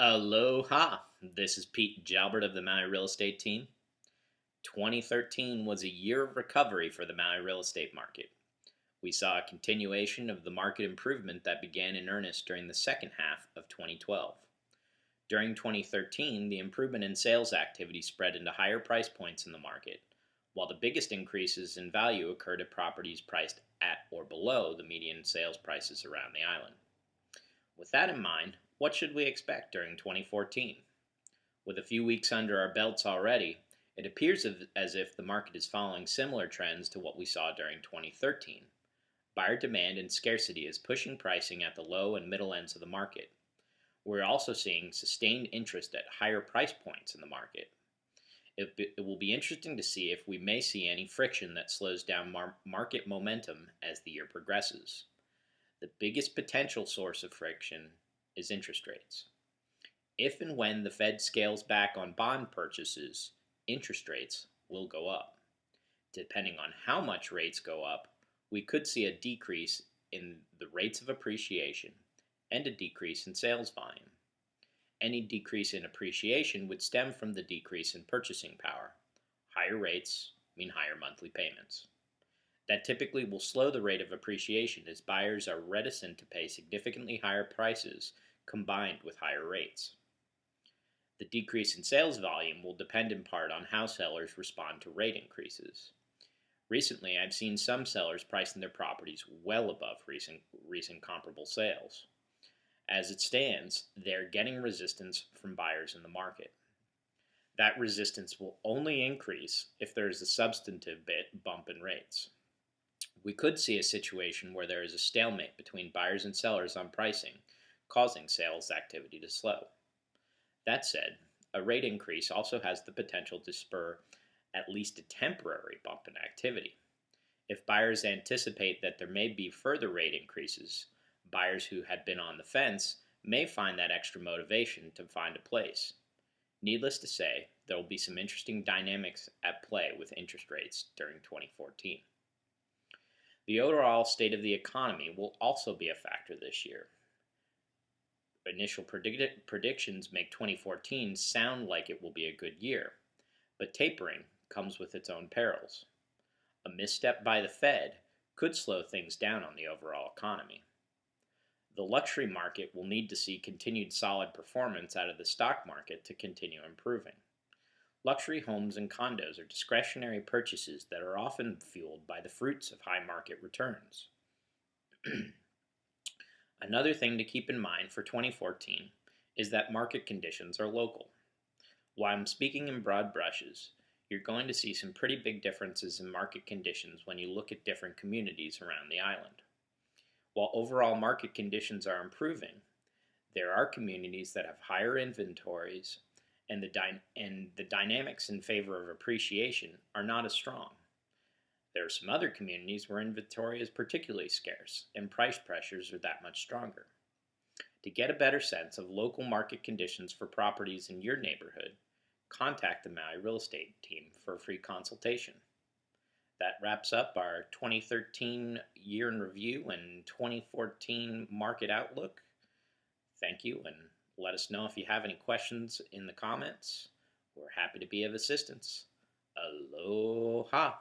Aloha! This is Pete Jalbert of the Maui Real Estate team. 2013 was a year of recovery for the Maui real estate market. We saw a continuation of the market improvement that began in earnest during the second half of 2012. During 2013, the improvement in sales activity spread into higher price points in the market, while the biggest increases in value occurred at properties priced at or below the median sales prices around the island. With that in mind, what should we expect during 2014? With a few weeks under our belts already, it appears as if the market is following similar trends to what we saw during 2013. Buyer demand and scarcity is pushing pricing at the low and middle ends of the market. We're also seeing sustained interest at higher price points in the market. It will be interesting to see if we may see any friction that slows down market momentum as the year progresses. The biggest potential source of friction is interest rates. If and when the Fed scales back on bond purchases, interest rates will go up. Depending on how much rates go up, we could see a decrease in the rates of appreciation and a decrease in sales volume. Any decrease in appreciation would stem from the decrease in purchasing power. Higher rates mean higher monthly payments. That typically will slow the rate of appreciation as buyers are reticent to pay significantly higher prices combined with higher rates. The decrease in sales volume will depend in part on how sellers respond to rate increases. Recently, I've seen some sellers pricing their properties well above recent comparable sales. As it stands, they're getting resistance from buyers in the market. That resistance will only increase if there is a substantive bump in rates. We could see a situation where there is a stalemate between buyers and sellers on pricing, causing sales activity to slow. That said, a rate increase also has the potential to spur at least a temporary bump in activity. If buyers anticipate that there may be further rate increases, buyers who had been on the fence may find that extra motivation to find a place. Needless to say, there will be some interesting dynamics at play with interest rates during 2014. The overall state of the economy will also be a factor this year. Initial predictions make 2014 sound like it will be a good year, but tapering comes with its own perils. A misstep by the Fed could slow things down on the overall economy. The luxury market will need to see continued solid performance out of the stock market to continue improving. Luxury homes and condos are discretionary purchases that are often fueled by the fruits of high market returns. Another thing to keep in mind for 2014 is that market conditions are local. While I'm speaking in broad brushes, you're going to see some pretty big differences in market conditions when you look at different communities around the island. While overall market conditions are improving, there are communities that have higher inventories and the dynamics in favor of appreciation are not as strong. There are some other communities where inventory is particularly scarce and price pressures are that much stronger. To get a better sense of local market conditions for properties in your neighborhood, contact the Maui Real Estate team for a free consultation. That wraps up our 2013 year in review and 2014 market outlook. Thank you, and let us know if you have any questions in the comments. We're happy to be of assistance. Aloha!